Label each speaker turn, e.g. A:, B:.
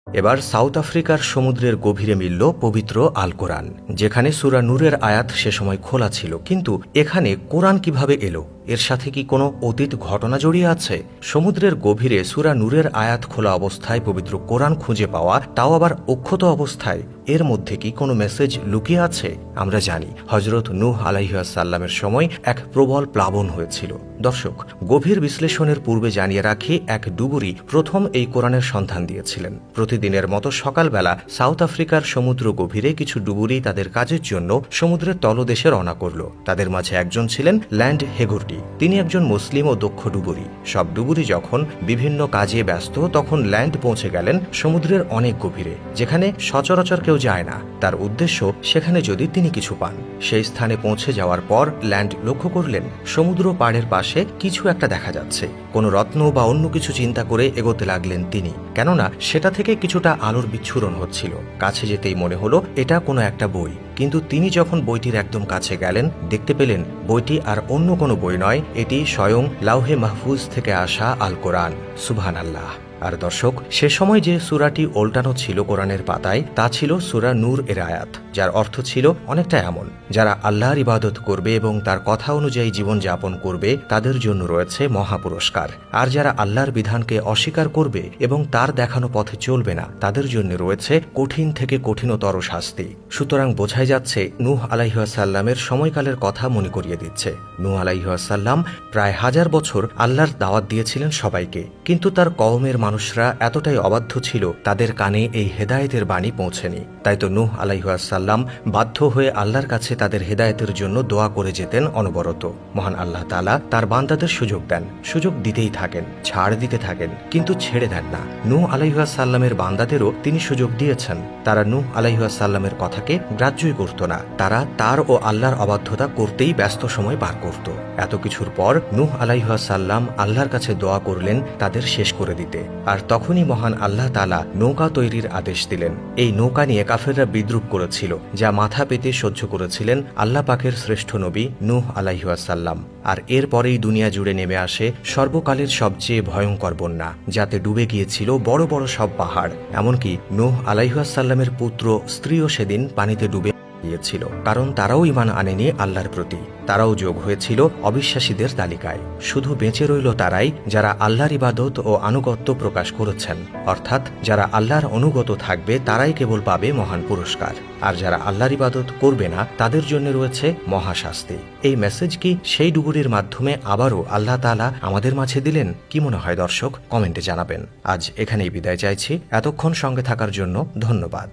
A: এবার সাউথ আফ্রিকার সমুদ্রের গভীরে মিলল পবিত্র আল কোরআন, যেখানে সূরা নূরের আয়াত সে সময় খোলা ছিল। কিন্তু এখানে কোরআন কিভাবে এলো? এর সাথে কি কোনো অতীত ঘটনা জড়িয়ে আছে? সমুদ্রের গভীরে সূরা নূরের আয়াত খোলা অবস্থায় পবিত্র কোরআন খুঁজে পাওয়া, তাও আবার অক্ষত অবস্থায়, এর মধ্যে কি কোনো মেসেজ লুকিয়ে আছে? আমরা জানি হযরত নূহ আলাইহিসসালামের সময় এক প্রবল প্লাবন হয়েছিল। দর্শক, গভীর বিশ্লেষণের পূর্বে জানিয়ে রাখি, এক ডুবুরি প্রথম এই কোরআনের সন্ধান দিয়েছিলেন। প্রতিদিনের মতো সকালবেলা সাউথ আফ্রিকার সমুদ্র গভীরে কিছু ডুবুরি তাদের কাজের জন্য সমুদ্রের তলদেশে রওনা করল। তাদের মাঝে একজন ছিলেন ল্যান্ড হেগোর্টি। তিনি একজন মুসলিম ও দক্ষ ডুবুরি। সব ডুবুরি যখন বিভিন্ন কাজে ব্যস্ত, তখন ল্যান্ড পৌঁছে গেলেন সমুদ্রের অনেক গভীরে, যেখানে সচরাচর কেউ যায় না। তার উদ্দেশ্য সেখানে যদি তিনি কিছু পান। সেই স্থানে পৌঁছে যাওয়ার পর ল্যান্ড লক্ষ্য করলেন সমুদ্র পাড়ের পাশে কিছু একটা দেখা যাচ্ছে। কোনো রত্ন বা অন্য কিছু চিন্তা করে এগোতে লাগলেন তিনি, কেননা সেটা থেকে কিছুটা আলোর বিচ্ছুরণ হচ্ছিল। কাছে যেতেই মনে হলো এটা কোনো একটা বই। কিন্তু তিনি যখন বইটির একদম কাছে গেলেন, দেখতে পেলেন বইটি আর অন্য কোনো বই নয়, এটি স্বয়ং লাউহে মাহফুজ থেকে আসা আল কোরআন। সুবহানাল্লাহ। আর দর্শক, সে সময় যে সূরাটি ওল্টানো ছিল কোরআনের পাতায়, তা ছিল সূরা নূর এর আয়াত, যার অর্থ ছিল অনেকটা এমন: যারা আল্লাহর ইবাদত করবে এবং তার কথা অনুযায়ী জীবন যাপন করবে, তাদের জন্য রয়েছে মহা পুরস্কার। আর যারা আল্লাহর বিধানকে অস্বীকার করবে এবং তার দেখানো পথে চলবে না, তাদের জন্য রয়েছে কঠিন থেকে কঠিনতর শাস্তি। সুতরাং বোঝাই যাচ্ছে নূহ আলাইহিসসালামের সময়কালের কথা মনে করিয়ে দিচ্ছে। নূহ আলাইহিসসালাম প্রায় 1000 বছর আল্লাহর দাওয়াত দিয়েছিলেন সবাইকে, কিন্তু তার কওমের মানুষরা এতটাই অবাধ্য ছিল, তাদের কানে এই হেদায়েতের বাণী পৌঁছেনি। তাই তো নূহ আলাইহিসসালাম বাধ্য হয়ে আল্লাহর কাছে তাদের হেদায়েতের জন্য দোয়া করে যেতেন অনবরত। মহান আল্লাহ তাআলা তার বান্দাদের সুযোগ দেন, সুযোগ দিতেই থাকেন, ছাড় দিতে থাকেন, কিন্তু ছেড়ে দেন না। নূহ আলাইহিসসালামের বান্দাদেরও তিনি সুযোগ দিয়েছেন। তারা নূহ আলাইহিসসালামের কথাকে গ্রাহ্যই করত না। তারা তার ও আল্লাহর অবাধ্যতা করতেই ব্যস্ত সময় পার করত। এত কিছুর পর নূহ আলাইহিসসালাম আল্লাহর কাছে দোয়া করলেন তাদের শেষ করে দিতে। আর তখনই মহান আল্লাহ তাআলা নৌকা তৈরির আদেশ দিলেন। এই নৌকা নিয়ে কাফেররা বিদ্রূপ করেছিল, যা মাথা পেতে সহ্য করেছিলেন আল্লাহ পাকের শ্রেষ্ঠ নবী নূহ আলাইহিসসালাম। আর এরপরেই দুনিয়া জুড়ে নেমে আসে সর্বকালের সবচেয়ে ভয়ঙ্কর বন্যা, যাতে ডুবে গিয়েছিল বড় বড় সব পাহাড়। এমনকি নূহ আলাইহিসসালামের পুত্র স্ত্রীও সেদিন পানিতে ডুবে গিয়েছিল, কারণ তারাও ঈমান আনেনি আল্লাহর প্রতি। তারাও যোগ হয়েছিল অবিশ্বাসীদের তালিকায়। শুধু বেঁচে রইল তারাই যারা আল্লাহর ইবাদত ও আনুগত্য প্রকাশ করেছেন। অর্থাৎ যারা আল্লাহর অনুগত থাকবে, তারাই কেবল পাবে মহান পুরস্কার। আর যারা আল্লাহর ইবাদত করবে না, তাদের জন্য রয়েছে মহাশাস্তি। এই মেসেজ কি সেই ডুবুরির মাধ্যমে আবারও আল্লাহ তাআলা আমাদের মাঝে দিলেন? কি মনে হয় দর্শক? কমেন্টে জানাবেন। আজ এখানেই বিদায় চাইছি। এতক্ষণ সঙ্গে থাকার জন্য ধন্যবাদ।